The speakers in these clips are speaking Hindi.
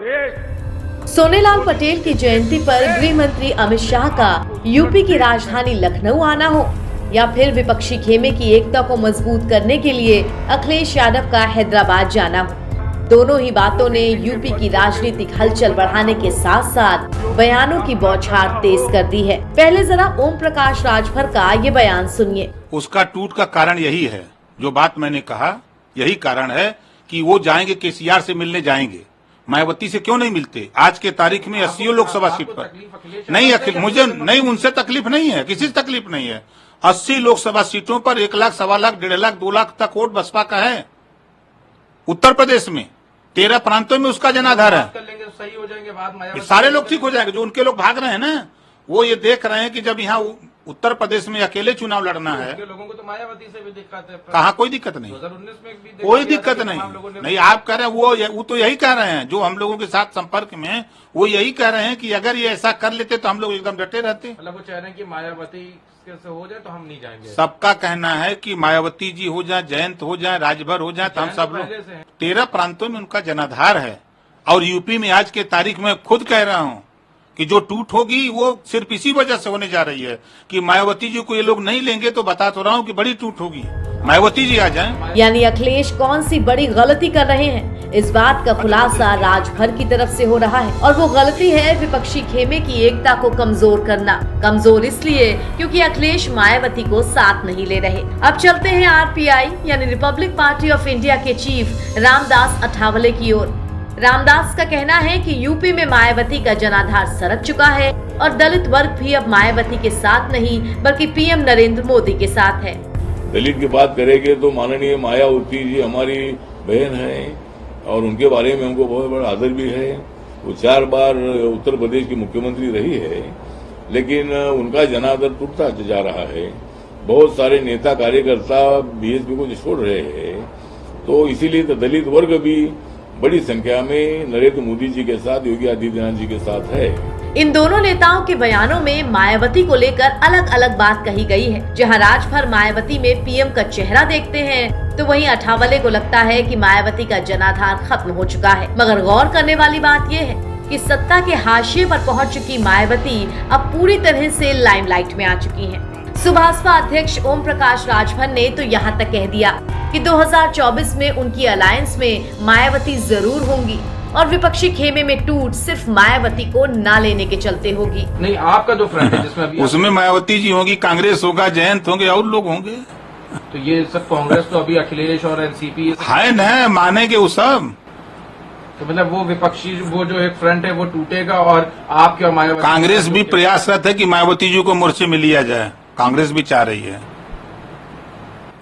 सोनेलाल पटेल की जयंती पर गृह मंत्री अमित शाह का यूपी की राजधानी लखनऊ आना हो या फिर विपक्षी खेमे की एकता को मजबूत करने के लिए अखिलेश यादव का हैदराबाद जाना हो, दोनों ही बातों ने यूपी की राजनीतिक हलचल बढ़ाने के साथ साथ बयानों की बौछार तेज कर दी है। पहले जरा ओम प्रकाश राजभर का ये बयान सुनिए। उसका टूट का कारण यही है, जो बात मैंने कहा यही कारण है कि वो जाएंगे, केसीआर से मिलने जाएंगे, मायावती से क्यों नहीं मिलते? आज के तारीख में 80 लोकसभा सीट पर नहीं, मुझे नहीं, उनसे तकलीफ नहीं है, किसी से तकलीफ नहीं है। 80 लोकसभा सीटों पर 1 लाख, 1.25 लाख, 1.5 लाख, 2 लाख तक वोट बसपा का है। उत्तर प्रदेश में 13 प्रांतों में उसका जनाधार है। सही हो जाएंगे, बाद सारे लोग ठीक हो जाएंगे। जो उनके लोग भाग रहे हैं ना, वो ये देख रहे हैं कि जब यहाँ उत्तर प्रदेश में अकेले चुनाव लड़ना है, लोगों को तो मायावती से भी दिक्कत है। कहाँ कोई दिक्कत नहीं, 2019 में भी कोई दिक्कत नहीं। आप कह रहे हैं, वो तो यही कह रहे हैं, जो हम लोगों के साथ संपर्क में वो यही कह रहे हैं कि अगर ये ऐसा कर लेते तो हम लोग एकदम डटे रहते। मतलब वो चाह रहे हैं कि मायावती से हो जाए तो हम नहीं जाएंगे। सबका कहना है कि मायावती जी हो जाए, जयंत हो जाए, राजभर हो जाए, तो हम सब लोग 13 प्रांतों में उनका जनाधार है। और यूपी में आज के तारीख में खुद कह रहा हूँ कि जो टूट होगी वो सिर्फ इसी वजह से होने जा रही है कि मायावती जी को ये लोग नहीं लेंगे, तो बता तो रहा हूँ कि बड़ी टूट होगी। मायावती जी आ जाएं। यानी अखिलेश कौन सी बड़ी गलती कर रहे हैं, इस बात का खुलासा राजभर की तरफ से हो रहा है। और वो गलती है विपक्षी खेमे की एकता को कमजोर करना। कमजोर इसलिए क्योंकि अखिलेश मायावती को साथ नहीं ले रहे। अब चलते हैं आरपीआई यानी रिपब्लिक पार्टी ऑफ इंडिया के चीफ रामदास अठावले की ओर। रामदास का कहना है कि यूपी में मायावती का जनाधार सरक चुका है और दलित वर्ग भी अब मायावती के साथ नहीं बल्कि पीएम नरेंद्र मोदी के साथ है। दलित की बात करेंगे तो माननीय मायावती जी हमारी बहन है और उनके बारे में हमको बहुत बड़ा आदर भी है। वो 4 बार उत्तर प्रदेश की मुख्यमंत्री रही है, लेकिन उनका जनाधार टूटता जा रहा है। बहुत सारे नेता कार्यकर्ता बीएसपी को छोड़ रहे हैं, तो इसीलिए तो दलित वर्ग भी बड़ी संख्या में नरेंद्र मोदी जी के साथ, योगी आदित्यनाथ जी के साथ है। इन दोनों नेताओं के बयानों में मायावती को लेकर अलग अलग बात कही गई है। जहां राजभर मायावती में पीएम का चेहरा देखते हैं, तो वहीं अठावले को लगता है कि मायावती का जनाधार खत्म हो चुका है। मगर गौर करने वाली बात यह है कि सत्ता के हाशिए पर पहुंच चुकी मायावती अब पूरी तरह से लाइमलाइट में आ चुकी हैं। सुभाषपा अध्यक्ष ओम प्रकाश राजभर ने तो यहाँ तक कह दिया कि 2024 में उनकी अलायंस में मायावती जरूर होंगी और विपक्षी खेमे में टूट सिर्फ मायावती को ना लेने के चलते होगी। नहीं, आपका जो फ्रंट है जिसमें अभी उसमें मायावती जी होगी, कांग्रेस होगा, जयंत होंगे और लोग होंगे। तो ये सब कांग्रेस तो अभी अखिलेश और एनसीपी है न, मानेंगे वो सब। तो मतलब वो विपक्षी वो जो एक फ्रंट है वो टूटेगा और आपके और मायावती। कांग्रेस भी प्रयासरत है कि मायावती जी को मोर्चे में लिया जाए। कांग्रेस भी चाह रही है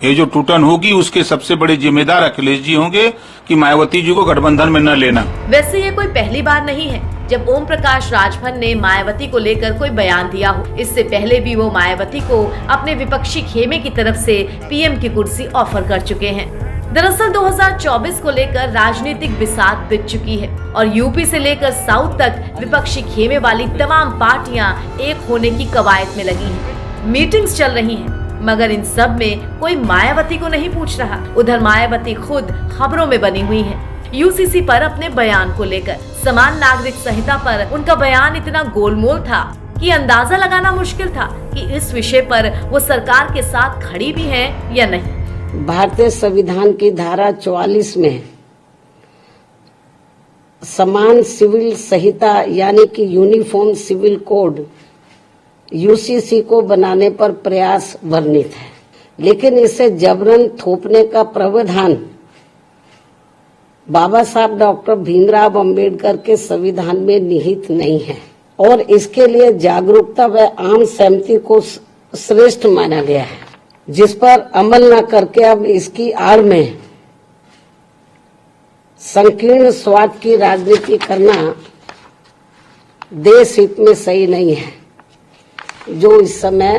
ये जो टूटन होगी उसके सबसे बड़े जिम्मेदार अखिलेश जी होंगे कि मायावती जी को गठबंधन में न लेना। वैसे ये कोई पहली बार नहीं है जब ओम प्रकाश राजभर ने मायावती को लेकर कोई बयान दिया हो। इससे पहले भी वो मायावती को अपने विपक्षी खेमे की तरफ से पीएम की कुर्सी ऑफर कर चुके हैं। दरअसल 2024 को लेकर राजनीतिक बिसात बिछ चुकी है और यूपी से लेकर साउथ तक विपक्षी खेमे वाली तमाम पार्टियां एक होने की कवायद में लगी हैं। मीटिंग्स चल रही हैं, मगर इन सब में कोई मायावती को नहीं पूछ रहा। उधर मायावती खुद खबरों में बनी हुई है। यूसीसी पर अपने बयान को लेकर समान नागरिक संहिता पर उनका बयान इतना गोलमोल था कि अंदाजा लगाना मुश्किल था कि इस विषय पर वो सरकार के साथ खड़ी भी हैं या नहीं। भारतीय संविधान की धारा 44 में समान सिविल संहिता यानी कि यूनिफॉर्म सिविल कोड यूसीसी को बनाने पर प्रयास वर्णित है, लेकिन इसे जबरन थोपने का प्रावधान बाबा साहब डॉक्टर भीमराव अंबेडकर के संविधान में निहित नहीं है और इसके लिए जागरूकता व आम सहमति को श्रेष्ठ माना गया है, जिस पर अमल न करके अब इसकी आड़ में संकीर्ण स्वार्थ की राजनीति करना देश हित में सही नहीं है, जो इस समय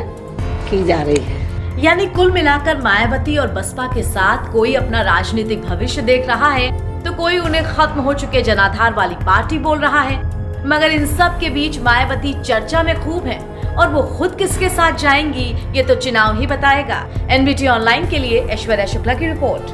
की जा रही है। यानी कुल मिलाकर मायावती और बसपा के साथ कोई अपना राजनीतिक भविष्य देख रहा है तो कोई उन्हें खत्म हो चुके जनाधार वाली पार्टी बोल रहा है। मगर इन सब के बीच मायावती चर्चा में खूब है और वो खुद किसके साथ जाएंगी ये तो चुनाव ही बताएगा। एनबीटी ऑनलाइन के लिए ऐश्वर्या शुक्ला की रिपोर्ट।